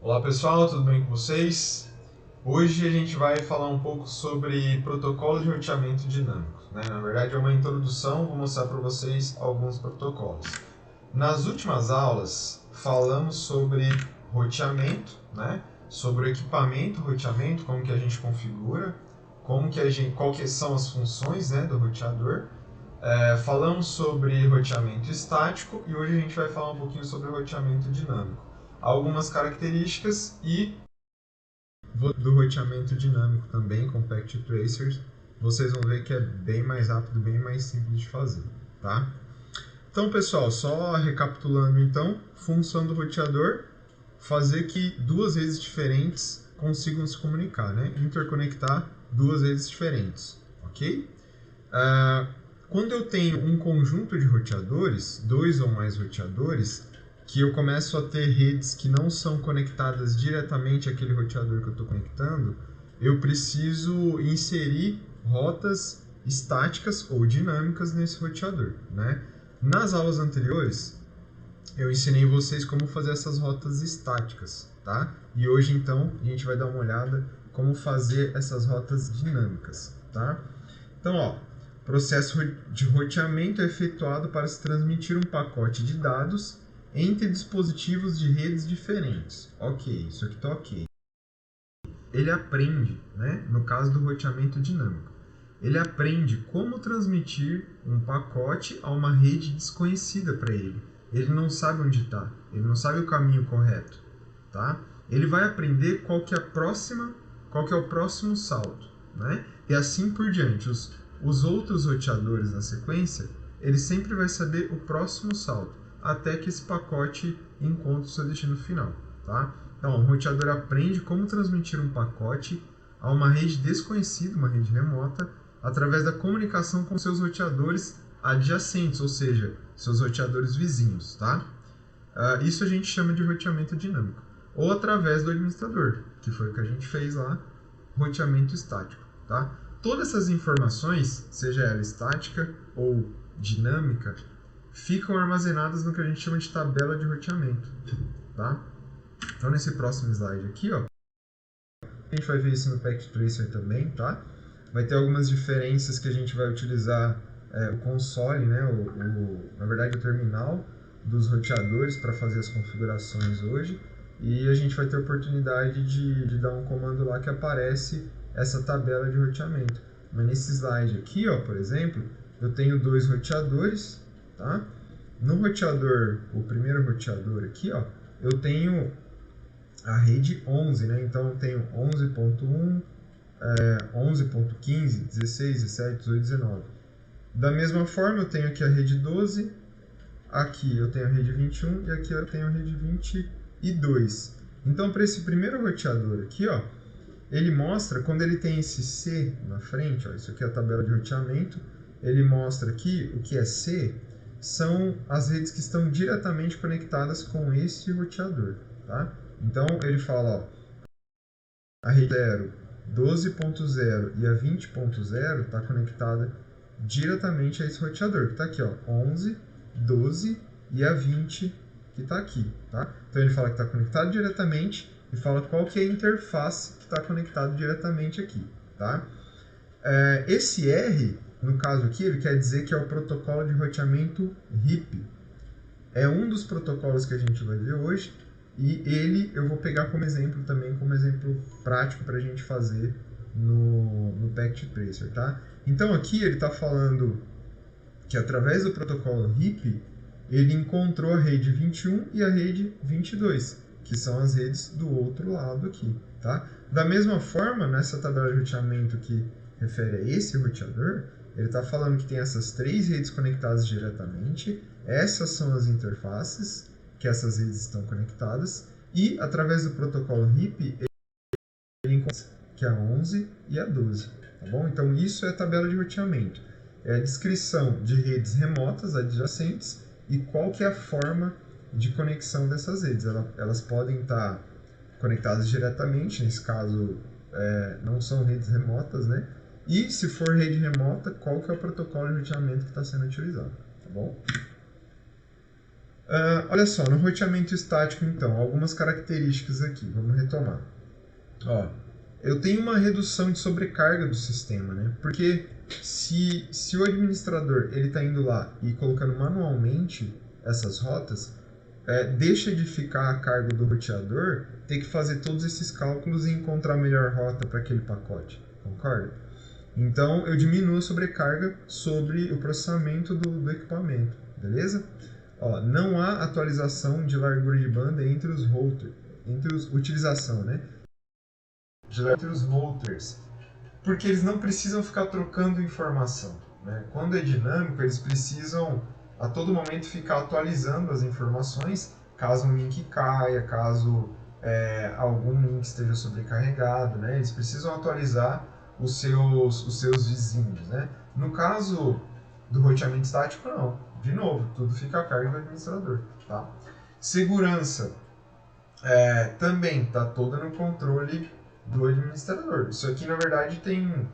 Olá pessoal, tudo bem com vocês? Hoje a gente vai falar um pouco sobre protocolos de roteamento dinâmico. Na verdade é uma introdução, vou mostrar para vocês alguns protocolos. Nas últimas aulas falamos sobre roteamento, sobre o equipamento roteamento, como que a gente configura, qual que são as funções do roteador. Falamos sobre roteamento estático e hoje a gente vai falar um pouquinho sobre roteamento dinâmico. Algumas características e do roteamento dinâmico também com Packet Tracers, vocês vão ver que é bem mais rápido, bem mais simples de fazer, tá? Então, pessoal, só recapitulando então, função do roteador, fazer que duas redes diferentes consigam se comunicar, interconectar duas redes diferentes, ok? Quando eu tenho um conjunto de roteadores, dois ou mais roteadores, que eu começo a ter redes que não são conectadas diretamente àquele roteador que eu estou conectando, eu preciso inserir rotas estáticas ou dinâmicas nesse roteador, Nas aulas anteriores, eu ensinei vocês como fazer essas rotas estáticas, tá? E hoje, então, a gente vai dar uma olhada como fazer essas rotas dinâmicas, tá? Então, ó, processo de roteamento é efetuado para se transmitir um pacote de dados entre dispositivos de redes diferentes. Ok, isso aqui está ok. Ele aprende, no caso do roteamento dinâmico, ele aprende como transmitir um pacote a uma rede desconhecida para ele. Ele não sabe onde está, ele não sabe o caminho correto, tá? Ele vai aprender qual que é o próximo salto, E assim por diante. Os outros roteadores na sequência, ele sempre vai saber o próximo salto, até que esse pacote encontre o seu destino final, tá? Então, o roteador aprende como transmitir um pacote a uma rede desconhecida, uma rede remota, através da comunicação com seus roteadores adjacentes, ou seja, seus roteadores vizinhos, tá? Isso a gente chama de roteamento dinâmico. Ou através do administrador, que foi o que a gente fez lá, roteamento estático, tá? Todas essas informações, seja ela estática ou dinâmica, ficam armazenadas no que a gente chama de tabela de roteamento, tá? Então, nesse próximo slide aqui, ó, a gente vai ver isso no Packet Tracer também, tá? Vai ter algumas diferenças que a gente vai utilizar o console, na verdade o terminal dos roteadores para fazer as configurações hoje. E a gente vai ter a oportunidade de dar um comando lá que aparece essa tabela de roteamento. Mas nesse slide aqui, ó, por exemplo, eu tenho dois roteadores, tá? No roteador, o primeiro roteador aqui, ó, eu tenho a rede 11, Então eu tenho 11.1, 11.15, 16, 17, 18, 19. Da mesma forma, eu tenho aqui a rede 12, aqui eu tenho a rede 21 e aqui eu tenho a rede 22. Então, para esse primeiro roteador aqui, ó, ele mostra, quando ele tem esse C na frente, ó, isso aqui é a tabela de roteamento, ele mostra aqui o que é C, são as redes que estão diretamente conectadas com esse roteador, tá? Então, ele fala, ó, a rede 0, 12.0 e a 20.0 está conectada diretamente a esse roteador, que está aqui, ó, 11, 12 e a 20 que está aqui, tá? Então ele fala que está conectado diretamente e fala qual que é a interface que está conectado diretamente aqui, tá? Esse R, no caso aqui, ele quer dizer que é o protocolo de roteamento RIP. É um dos protocolos que a gente vai ver hoje e ele eu vou pegar como exemplo também, como exemplo prático para a gente fazer no Packet Tracer, tá? Então aqui ele está falando que através do protocolo RIP, ele encontrou a rede 21 e a rede 22, que são as redes do outro lado aqui, tá? Da mesma forma, nessa tabela de roteamento que refere a esse roteador, ele está falando que tem essas três redes conectadas diretamente, essas são as interfaces que essas redes estão conectadas, e através do protocolo RIP, ele encontra que é a 11 e a 12, tá bom? Então isso é a tabela de roteamento. É a descrição de redes remotas adjacentes e qual que é a forma de conexão dessas redes. Elas podem estar conectadas diretamente, nesse caso não são redes remotas, E se for rede remota, qual que é o protocolo de roteamento que está sendo utilizado, tá bom? Olha só, no roteamento estático, então, algumas características aqui, vamos retomar. Ó, eu tenho uma redução de sobrecarga do sistema, né? Porque se o administrador está indo lá e colocando manualmente essas rotas, deixa de ficar a cargo do roteador ter que fazer todos esses cálculos e encontrar a melhor rota para aquele pacote, concorda? Então eu diminuo a sobrecarga sobre o processamento do equipamento, beleza? Ó, não há atualização de largura de banda entre os routers, utilização, né? Entre os routers, porque eles não precisam ficar trocando informação, né? Quando é dinâmico, eles precisam a todo momento ficar atualizando as informações, caso um link caia, caso algum link esteja sobrecarregado, né? Eles precisam atualizar os seus vizinhos, né? No caso do roteamento estático, não. De novo, tudo fica a cargo do administrador, tá? Segurança também está toda no controle do administrador. Isso aqui, na verdade, tem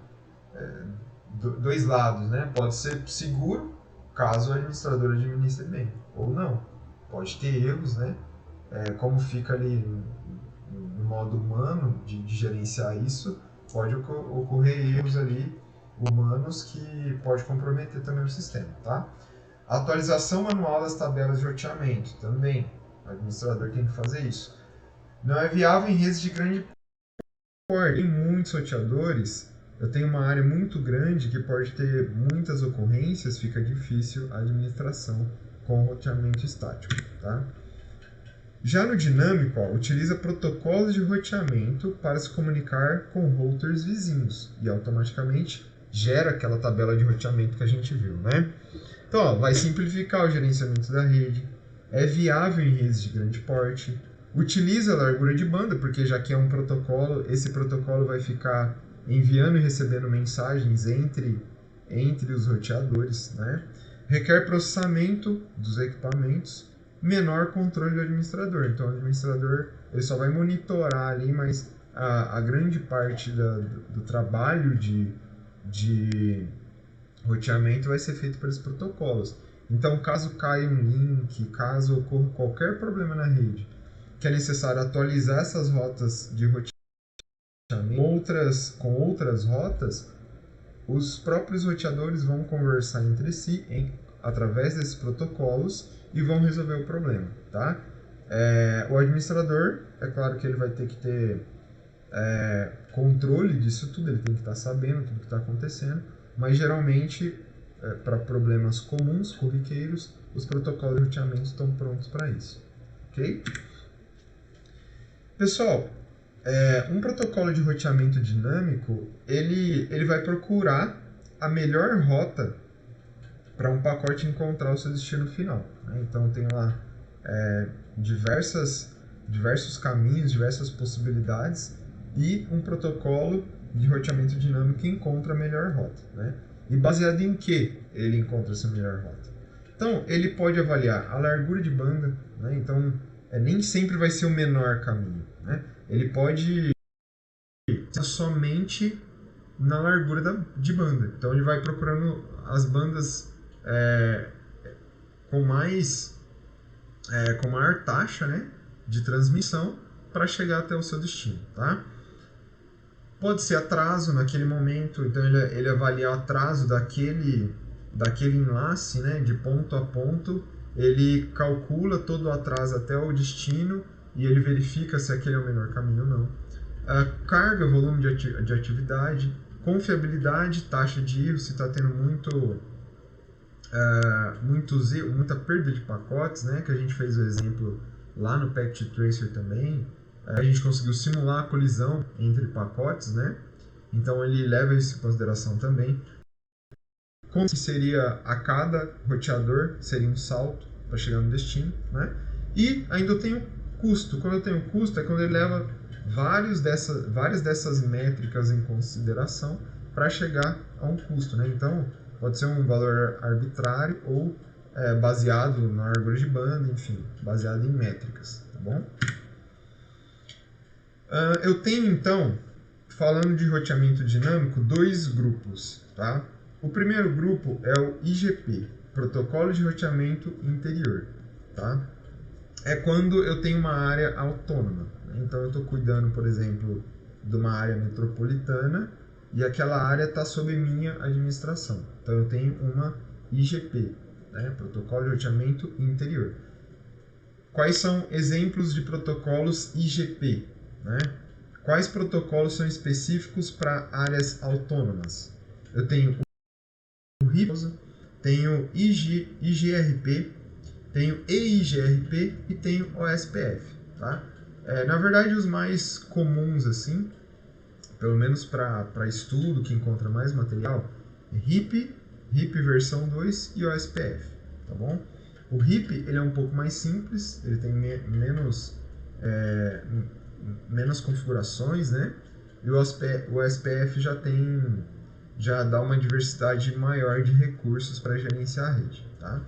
dois lados, né? Pode ser seguro, caso o administrador administre bem, ou não. Pode ter erros, né? Como fica ali no modo humano de gerenciar isso, pode ocorrer erros ali humanos que pode comprometer também o sistema, tá? Atualização manual das tabelas de roteamento, também. O administrador tem que fazer isso. Não é viável em redes de grande porte. Em muitos roteadores, eu tenho uma área muito grande que pode ter muitas ocorrências, fica difícil a administração com o roteamento estático, tá? Já no dinâmico, utiliza protocolos de roteamento para se comunicar com routers vizinhos e automaticamente gera aquela tabela de roteamento que a gente viu, né? Então, vai simplificar o gerenciamento da rede, é viável em redes de grande porte, utiliza a largura de banda, porque já que é um protocolo, esse protocolo vai ficar enviando e recebendo mensagens entre os roteadores, né? Requer processamento dos equipamentos, menor controle do administrador. Então, o administrador ele só vai monitorar ali, mas a grande parte do trabalho de roteamento vai ser feito pelos protocolos. Então, caso caia um link, caso ocorra qualquer problema na rede, que é necessário atualizar essas rotas de roteamento com outras rotas, os próprios roteadores vão conversar entre si através desses protocolos e vão resolver o problema, tá? O administrador, é claro que ele vai ter que ter controle disso tudo, ele tem que estar sabendo tudo que está acontecendo, mas geralmente, para problemas comuns, corriqueiros, os protocolos de roteamento estão prontos para isso, ok? Pessoal, um protocolo de roteamento dinâmico, ele vai procurar a melhor rota para um pacote encontrar o seu destino final, né? Então tem lá diversos caminhos, diversas possibilidades e um protocolo de roteamento dinâmico que encontra a melhor rota, né? E baseado em que ele encontra essa melhor rota? Então, ele pode avaliar a largura de banda, né? Então, nem sempre vai ser o menor caminho, né? Ele pode ser somente na largura de banda. Então, ele vai procurando as bandas com maior taxa, né, de transmissão para chegar até o seu destino, tá? Pode ser atraso naquele momento, então ele avalia o atraso daquele enlace, né, de ponto a ponto, ele calcula todo o atraso até o destino e ele verifica se aquele é o melhor caminho ou não. Carga, volume de atividade, confiabilidade, taxa de erro, se está tendo muita perda de pacotes, né, que a gente fez o exemplo lá no Packet Tracer também. A gente conseguiu simular a colisão entre pacotes, né? Então ele leva isso em consideração também. Como seria a cada roteador, seria um salto para chegar no destino, né? E ainda eu tenho custo. Quando eu tenho custo é quando ele leva várias dessas métricas em consideração para chegar a um custo, né? Então pode ser um valor arbitrário ou baseado na largura de banda, enfim, baseado em métricas, tá bom? Eu tenho, então, falando de roteamento dinâmico, dois grupos, tá? O primeiro grupo é o IGP, Protocolo de Roteamento Interior. tá? É quando eu tenho uma área autônoma. Então eu estou cuidando, por exemplo, de uma área metropolitana e aquela área está sob minha administração. Então eu tenho uma IGP, né? Protocolo de Roteamento Interior. Quais são exemplos de protocolos IGP, né? Quais protocolos são específicos para áreas autônomas? Eu tenho o RIP, tenho IGRP, tenho EIGRP e tenho OSPF, tá? Na verdade, os mais comuns, assim, pelo menos para estudo, que encontra mais material, é RIP, RIP versão 2 e OSPF, tá bom? O RIP ele é um pouco mais simples, ele tem menos configurações, né? E o OSPF já dá uma diversidade maior de recursos para gerenciar a rede, tá?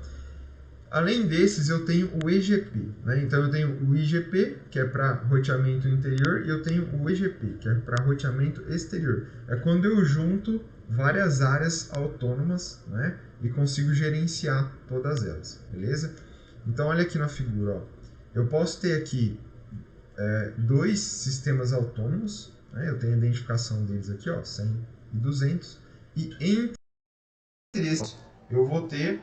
Além desses, eu tenho o EGP, né? Então eu tenho o IGP, que é para roteamento interior, e eu tenho o EGP, que é para roteamento exterior. É quando eu junto várias áreas autônomas, né? E consigo gerenciar todas elas, beleza? Então olha aqui na figura, ó. Eu posso ter aqui dois sistemas autônomos, né? Eu tenho a identificação deles aqui, ó, 100 e 200, e entre esses eu vou ter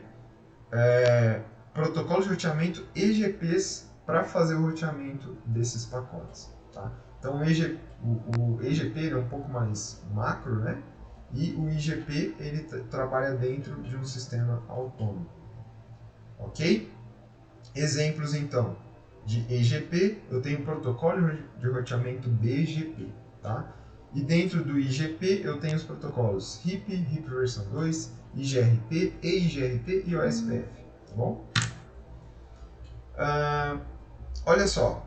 protocolos de roteamento EGPs para fazer o roteamento desses pacotes, tá? Então o EGP é um pouco mais macro, né? E o IGP ele trabalha dentro de um sistema autônomo, ok? Exemplos então de EGP, eu tenho o protocolo de roteamento BGP, tá? E dentro do IGP eu tenho os protocolos RIP, RIP versão 2, IGRP, EIGRP e OSPF, tá bom? Olha só,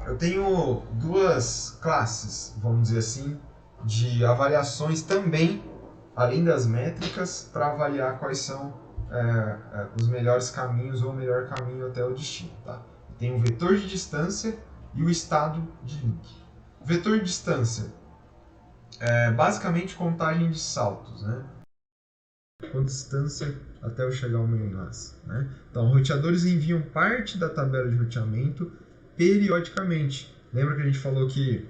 eu tenho duas classes, vamos dizer assim, de avaliações também, além das métricas, para avaliar quais são os melhores caminhos ou o melhor caminho até o destino, tá? Tem o vetor de distância e o estado de link. O vetor de distância é basicamente contagem de saltos, né? Com distância até eu chegar ao meu enlace, né? Então, roteadores enviam parte da tabela de roteamento periodicamente. Lembra que a gente falou que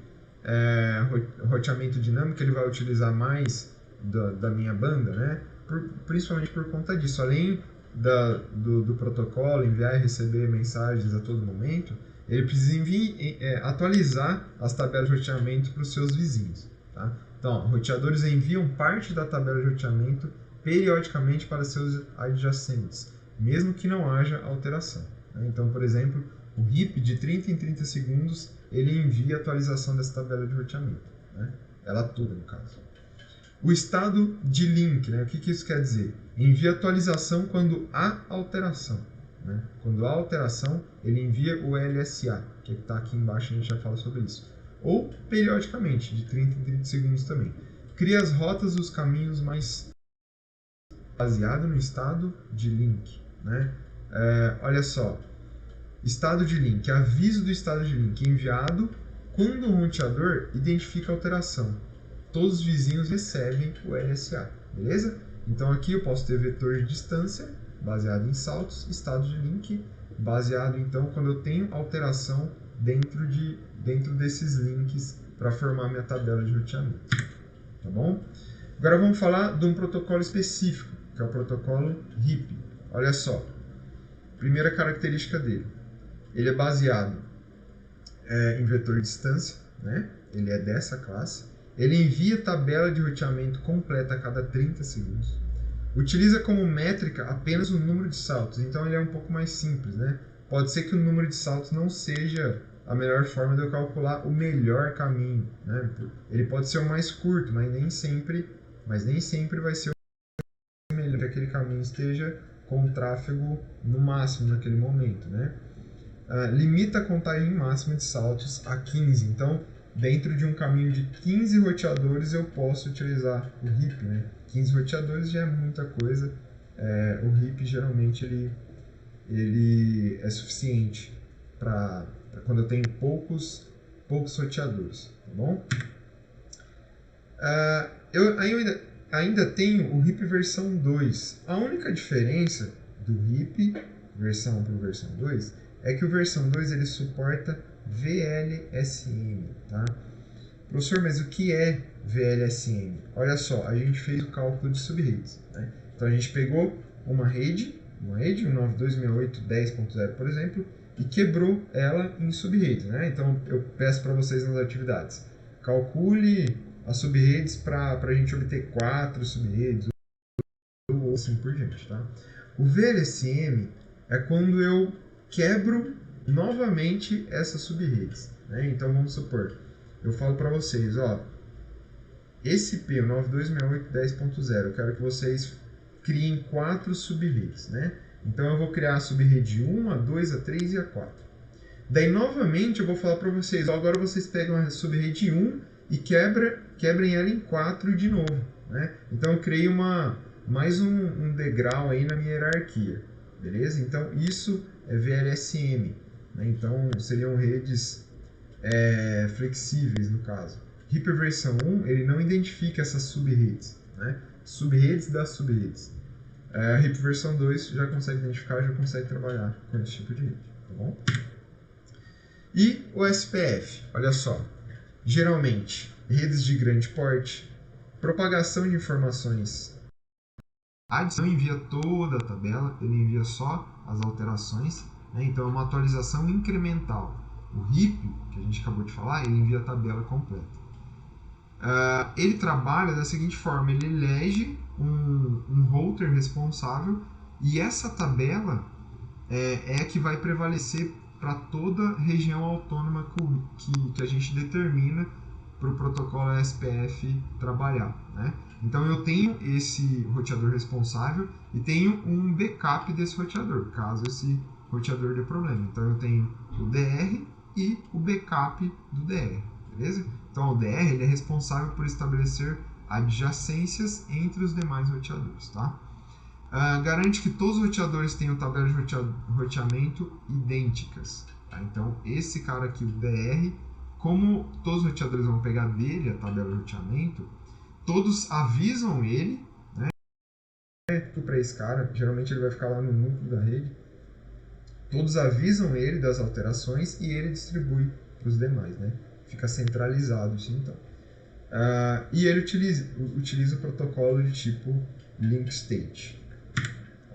roteamento dinâmico ele vai utilizar mais da minha banda, né? Principalmente por conta disso. Além do protocolo enviar e receber mensagens a todo momento, ele precisa atualizar as tabelas de roteamento para os seus vizinhos, tá? Então, roteadores enviam parte da tabela de roteamento periodicamente para seus adjacentes, mesmo que não haja alteração, né? Então, por exemplo, o RIP de 30 em 30 segundos ele envia a atualização dessa tabela de roteamento, né? Ela toda, no caso. O estado de link, né? O que isso quer dizer? Envia atualização quando há alteração, né? Quando há alteração, ele envia o LSA, que está aqui embaixo, a gente já fala sobre isso. Ou periodicamente, de 30 em 30 segundos também. Cria as rotas dos caminhos mais baseado no estado de link, né? Olha só, estado de link, aviso do estado de link enviado quando o roteador identifica alteração. Todos os vizinhos recebem o LSA, beleza? Então aqui eu posso ter vetor de distância, baseado em saltos, estado de link, baseado então quando eu tenho alteração dentro desses links para formar minha tabela de roteamento, tá bom? Agora vamos falar de um protocolo específico, que é o protocolo RIP. Olha só, primeira característica dele, ele é baseado em vetor de distância, né? Ele é dessa classe. Ele envia tabela de roteamento completa a cada 30 segundos. Utiliza como métrica apenas o número de saltos, então ele é um pouco mais simples, né? Pode ser que o número de saltos não seja a melhor forma de eu calcular o melhor caminho, né? Ele pode ser o mais curto, mas nem sempre vai ser o melhor, que aquele caminho esteja com o tráfego no máximo naquele momento, né? Limita a contagem máxima de saltos a 15. Então, dentro de um caminho de 15 roteadores, eu posso utilizar o RIP, né? 15 roteadores já é muita coisa. O RIP, geralmente, ele é suficiente para quando eu tenho poucos roteadores, tá bom? Eu ainda tenho o RIP versão 2. A única diferença do RIP versão 1 para versão 2 é que o versão 2 ele suporta VLSM, tá? Professor, mas o que é VLSM? Olha só, a gente fez o cálculo de subredes, né? Então a gente pegou uma rede, um 9268.10.0, por exemplo, e quebrou ela em subredes, né? Então eu peço para vocês nas atividades, calcule as subredes para a gente obter 4 subredes, ou assim por diante, tá? O VLSM é quando eu quebro novamente essas subredes, né? Então vamos supor, eu falo para vocês, ó, esse P, o 9268.10.0, eu quero que vocês criem 4 subredes, né? Então eu vou criar a subrede 1, a 2, a 3 e a 4. Daí novamente eu vou falar para vocês, ó, agora vocês pegam a subrede 1 e quebrem ela em 4 de novo, né? Então eu criei mais um degrau aí na minha hierarquia, beleza? Então isso é VLSM, né? Então seriam redes flexíveis no caso. Reaper versão 1 ele não identifica essas subredes, né? Subredes das subredes. Reaper versão 2 já consegue identificar, já consegue trabalhar com esse tipo de rede, tá bom? E o SPF, olha só, geralmente redes de grande porte, propagação de informações. A adição envia toda a tabela, ele envia só as alterações, né? Então é uma atualização incremental. O RIP, que a gente acabou de falar, ele envia a tabela completa. Ele trabalha da seguinte forma, ele elege um router responsável e essa tabela é a que vai prevalecer para toda região autônoma que a gente determina para o protocolo SPF trabalhar, né? Então eu tenho esse roteador responsável e tenho um backup desse roteador, caso esse roteador dê problema. Então eu tenho o DR e o backup do DR, beleza? Então o DR ele é responsável por estabelecer adjacências entre os demais roteadores, tá? Garante que todos os roteadores tenham tabelas de roteamento idênticas, tá? Então esse cara aqui, o DR, como todos os roteadores vão pegar dele a tabela de roteamento, todos avisam ele, né? Para esse cara, geralmente ele vai ficar lá no núcleo da rede. Todos avisam ele das alterações e ele distribui para os demais, né? Fica centralizado isso então. E ele utiliza o protocolo de tipo link state.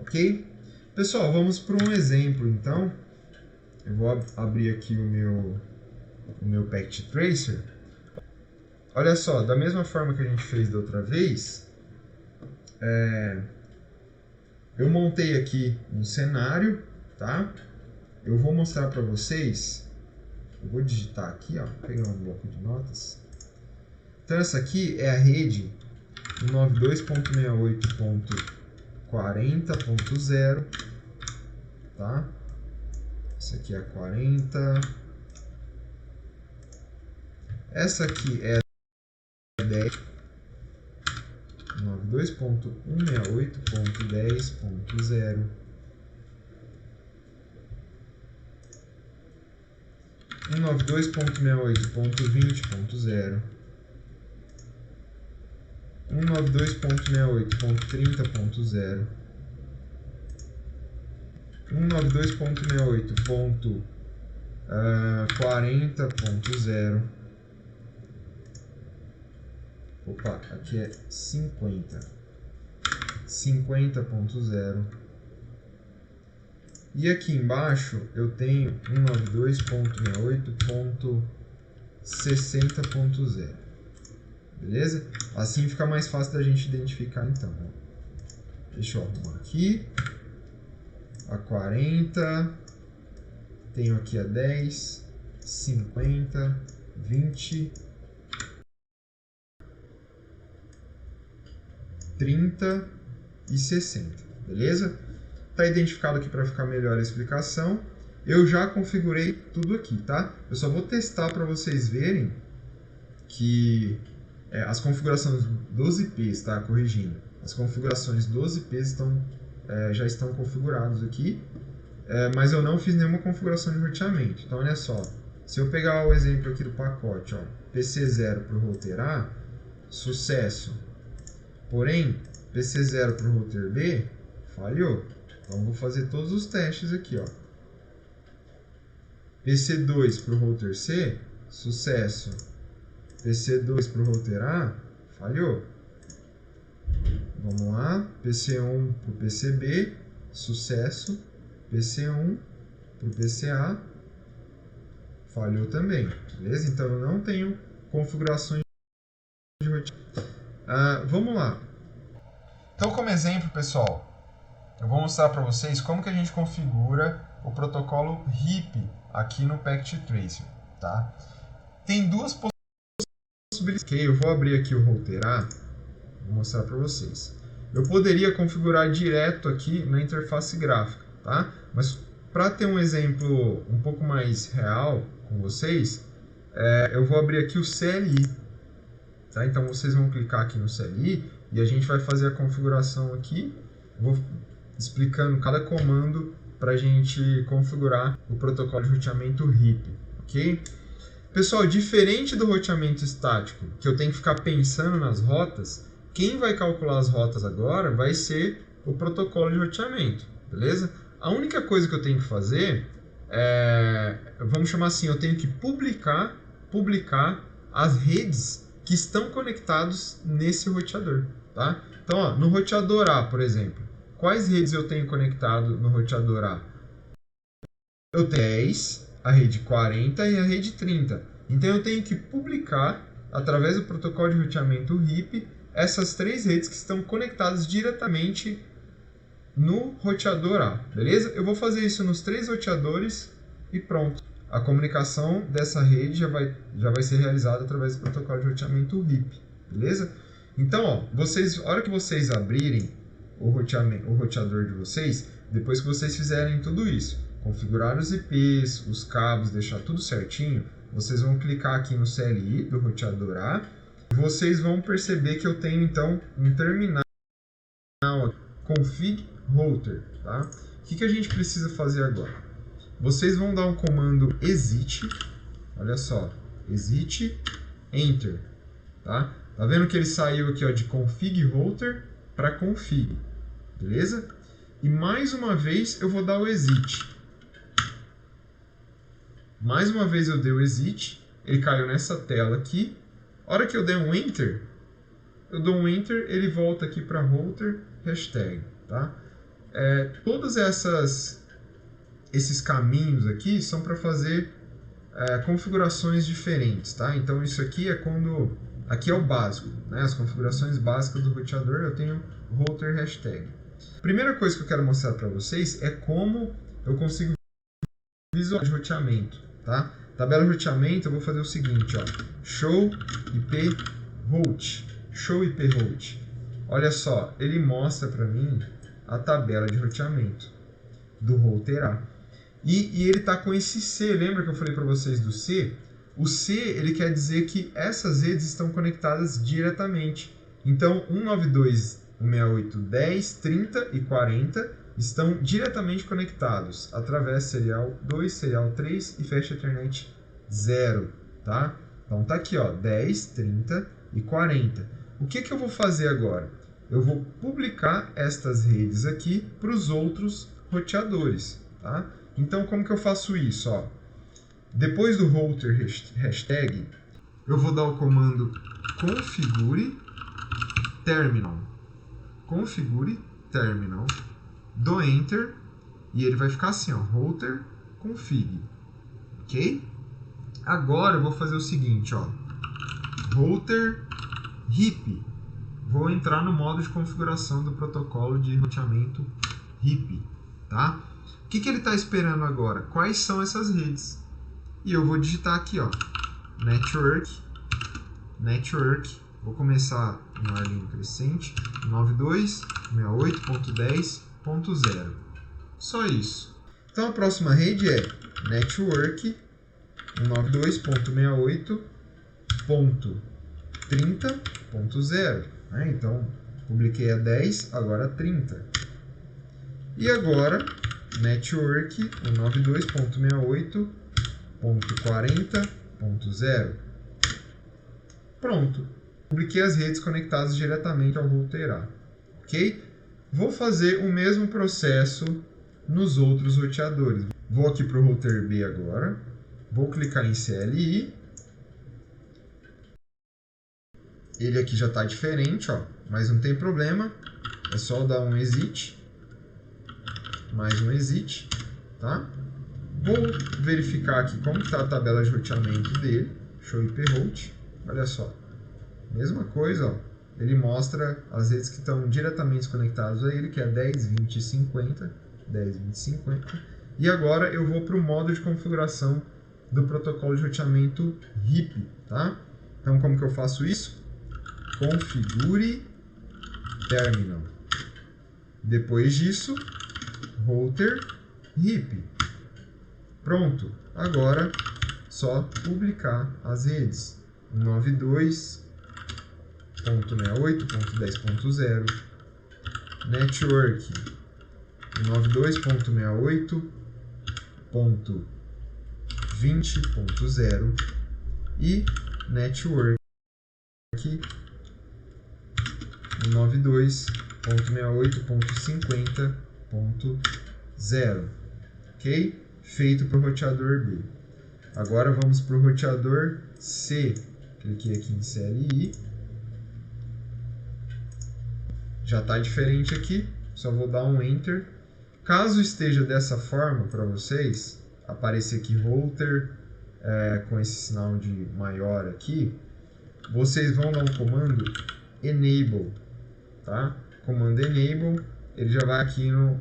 Ok? Pessoal, vamos para um exemplo então. Eu vou abrir aqui o meu Packet Tracer. Olha só, da mesma forma que a gente fez da outra vez, eu montei aqui um cenário, tá? Eu vou mostrar para vocês, eu vou digitar aqui, ó, vou pegar um bloco de notas. Então essa aqui é a rede 192.68.40.0, tá? Essa aqui é a 40. Essa aqui é a 10. 92.168.10.0. 192.68.20.0. 192.68.30.0. 192.68.40.0. Opa, aqui é 50. 50.0. E aqui embaixo eu tenho 192.68.60.0. Beleza? Assim fica mais fácil da gente identificar então. Deixa eu arrumar aqui. A 40. Tenho aqui a 10, 50, 20, 30 e 60. Beleza? Está identificado aqui para ficar melhor a explicação. Eu já configurei tudo aqui, tá? Eu só vou testar para vocês verem que as configurações dos IPs, tá? Corrigindo. As configurações dos IPs já estão configurados aqui, mas eu não fiz nenhuma configuração de roteamento. Então, olha só. Se eu pegar o exemplo aqui do pacote, ó, PC0 para o router A, sucesso. Porém, PC0 para o router B, falhou. Então, vou fazer todos os testes aqui, ó. PC2 para o router C, sucesso. PC2 para o router A, falhou. Vamos lá, PC1 para o PCB, sucesso. PC1 para o PCA, falhou também, beleza? Então, eu não tenho configurações de roteamento. Vamos lá. Então, como exemplo, pessoal, eu vou mostrar para vocês como que a gente configura o protocolo RIP aqui no Packet Tracer, tá? Tem duas possibilidades. Ok, eu vou abrir aqui o router A, vou mostrar para vocês. Eu poderia configurar direto aqui na interface gráfica, tá? Mas para ter um exemplo um pouco mais real com vocês, eu vou abrir aqui o CLI, tá? Então vocês vão clicar aqui no CLI e a gente vai fazer a configuração aqui. Vou explicando cada comando para a gente configurar o protocolo de roteamento RIP, ok? Pessoal, diferente do roteamento estático, que eu tenho que ficar pensando nas rotas, quem vai calcular as rotas agora vai ser o protocolo de roteamento, beleza? A única coisa que eu tenho que fazer vamos chamar assim, eu tenho que publicar as redes que estão conectados nesse roteador, tá? Então, ó, no roteador A, por exemplo, quais redes eu tenho conectado no roteador A? Eu tenho 10, a rede 40 e a rede 30. Então eu tenho que publicar, através do protocolo de roteamento RIP, essas três redes que estão conectadas diretamente no roteador A, beleza? Eu vou fazer isso nos três roteadores e pronto. A comunicação dessa rede já vai ser realizada através do protocolo de roteamento RIP, beleza? Então, ó, a hora que vocês abrirem o roteador de vocês, depois que vocês fizerem tudo isso, configurar os IPs, os cabos, deixar tudo certinho, vocês vão clicar aqui no CLI do roteador A e vocês vão perceber que eu tenho então um terminal config router, tá? O que a gente precisa fazer agora? Vocês vão dar um comando exit, olha só, exit enter, tá? Tá vendo que ele saiu aqui, ó, de config router para config, beleza? E mais uma vez eu vou dar o exit. Mais uma vez eu dei o exit, ele caiu nessa tela aqui. A hora que eu der um enter, eu dou um enter, ele volta aqui para router hashtag, tá? Todos esses caminhos aqui são para fazer configurações diferentes, tá? Então isso aqui aqui é o básico, né? As configurações básicas do roteador, eu tenho router hashtag. Primeira coisa que eu quero mostrar para vocês é como eu consigo visualizar de roteamento, tá? Tabela de roteamento, eu vou fazer o seguinte, ó, show IP route, show IP route. Olha só, ele mostra para mim a tabela de roteamento do router A. E ele tá com esse C, lembra que eu falei para vocês do C? O C, ele quer dizer que essas redes estão conectadas diretamente. Então, 192.168.10, 30 e 40 estão diretamente conectados através serial 2, serial 3 e fecha Ethernet 0, tá? Então tá aqui, ó, 10, 30 e 40. O que eu vou fazer agora? Eu vou publicar estas redes aqui para os outros roteadores, tá? Então como que eu faço isso, ó? Depois do router hashtag, eu vou dar o comando configure terminal. Configure terminal. Dou enter e ele vai ficar assim, ó, router config, ok? Agora eu vou fazer o seguinte, ó, router RIP. Vou entrar no modo de configuração do protocolo de roteamento RIP, tá? O que ele está esperando agora? Quais são essas redes? E eu vou digitar aqui, ó, network, vou começar em ordem crescente, 92.68.10.0. Só isso. Então a próxima rede é network 192.68.30.0, né? Então publiquei a 10, agora a 30. E agora network 192.68.40.0. Pronto. Publiquei as redes conectadas diretamente ao router A. Ok? Vou fazer o mesmo processo nos outros roteadores. Vou aqui para o router B agora, vou clicar em CLI. Ele aqui já está diferente, ó, mas não tem problema, é só dar um exit, mais um exit, tá? Vou verificar aqui como está a tabela de roteamento dele, show IP route, olha só, mesma coisa, ó, ele mostra as redes que estão diretamente conectadas a ele, que é 10, 20 e 50, 10, 20 e 50, e agora eu vou para o modo de configuração do protocolo de roteamento RIP, tá? Então como que eu faço isso? Configure terminal. Depois disso, router RIP. Pronto. Agora, só publicar as redes. 92.68.10.0 Network 92.68.20.0 e Network 92.68.50.0, ok? Feito para o roteador B. Agora vamos para o roteador C. Cliquei aqui em CLI. Já está diferente aqui, só vou dar um Enter. Caso esteja dessa forma para vocês, aparecer aqui router com esse sinal de maior aqui, vocês vão dar um comando Enable. Tá? Comando Enable, ele já vai aqui no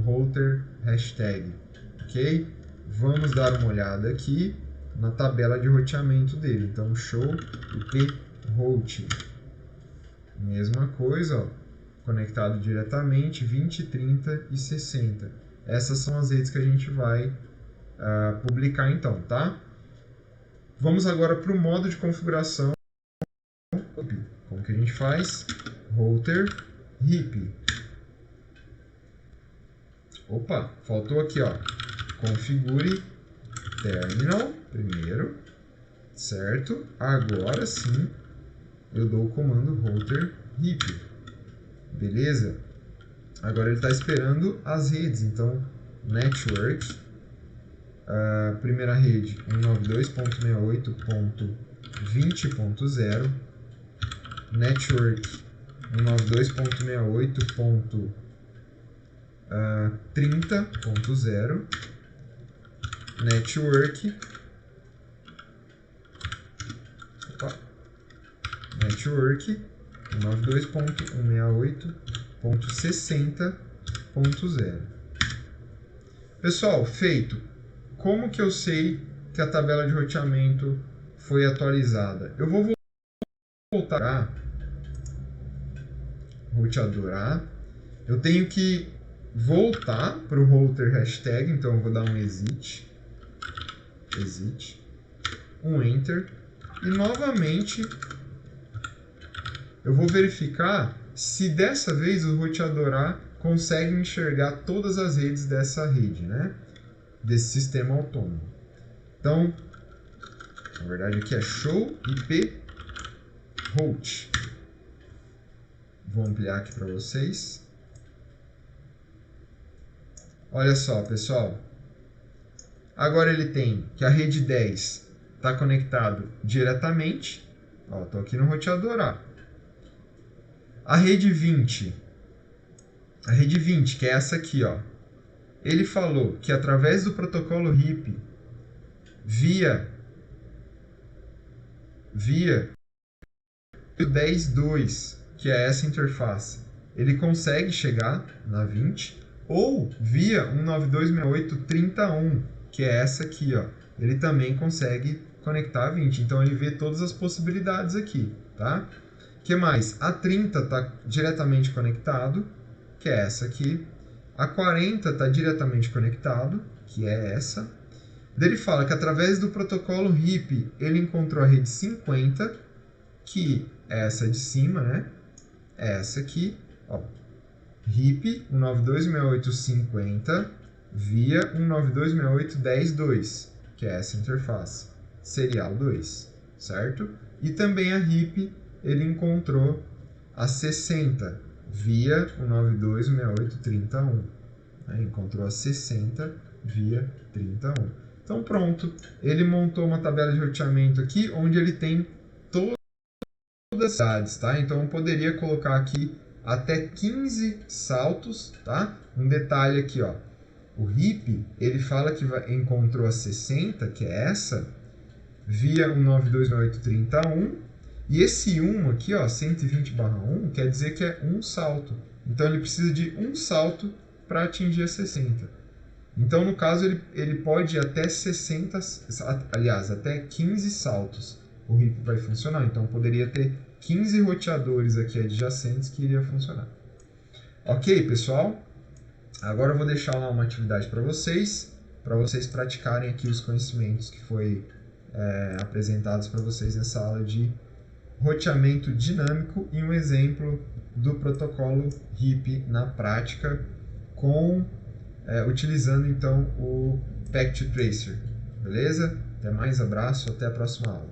router hashtag, ok? Vamos dar uma olhada aqui na tabela de roteamento dele. Então, show IP route. Mesma coisa, ó, conectado diretamente 20, 30 e 60. Essas são as redes que a gente vai publicar então, tá? Vamos agora para o modo de configuração. Como que a gente faz? Router RIP. Opa, faltou aqui, ó. Configure terminal primeiro, certo? Agora sim eu dou o comando router RIP. Beleza? Agora ele está esperando as redes, então network, primeira rede 192.68.20.0, network 192.68.30.0, network 192.168.60.0. Pessoal, feito. Como que eu sei que a tabela de roteamento foi atualizada? Eu vou voltar a roteador A. Eu tenho que voltar para o router hashtag, então eu vou dar um exit, um enter, e novamente eu vou verificar se dessa vez o roteador A consegue enxergar todas as redes dessa rede, né? Desse sistema autônomo. Então, na verdade aqui é show IP route. Vou ampliar aqui para vocês. Olha só, pessoal. Agora ele tem que a rede 10 está conectado diretamente. Estou aqui no roteador A. A rede 20, que é essa aqui, ó. Ele falou que através do protocolo RIP, via 10.2, que é essa interface, ele consegue chegar na 20, ou via 192.68.30.1, que é essa aqui, ó. Ele também consegue conectar a 20. Então ele vê todas as possibilidades aqui, tá? O que mais? A 30 está diretamente conectado, que é essa aqui. A 40 está diretamente conectado, que é essa. Ele fala que através do protocolo RIP, ele encontrou a rede 50, que é essa de cima, né? É essa aqui, ó. RIP 192.68.50 via 192.68.10.2, que é essa interface, serial 2, certo? E também a RIP, ele encontrou a 60 via o 926831. Né? Encontrou a 60 via 31. Então pronto, ele montou uma tabela de roteamento aqui, onde ele tem todas as cidades, tá? Então eu poderia colocar aqui até 15 saltos, tá? Um detalhe aqui, ó. O HIP, ele fala que encontrou a 60, que é essa, via o 926831, e esse 1 aqui, ó, 120/1, quer dizer que é um salto. Então ele precisa de um salto para atingir a 60. Então, no caso, ele pode ir até 60, aliás, até 15 saltos o HIP vai funcionar. Então, poderia ter 15 roteadores aqui adjacentes que iria funcionar. Ok, pessoal? Agora eu vou deixar lá uma atividade para vocês praticarem aqui os conhecimentos que foi apresentados para vocês nessa aula de roteamento dinâmico e um exemplo do protocolo HIP na prática utilizando então o Packet Tracer. Beleza? Até mais, abraço, até a próxima aula.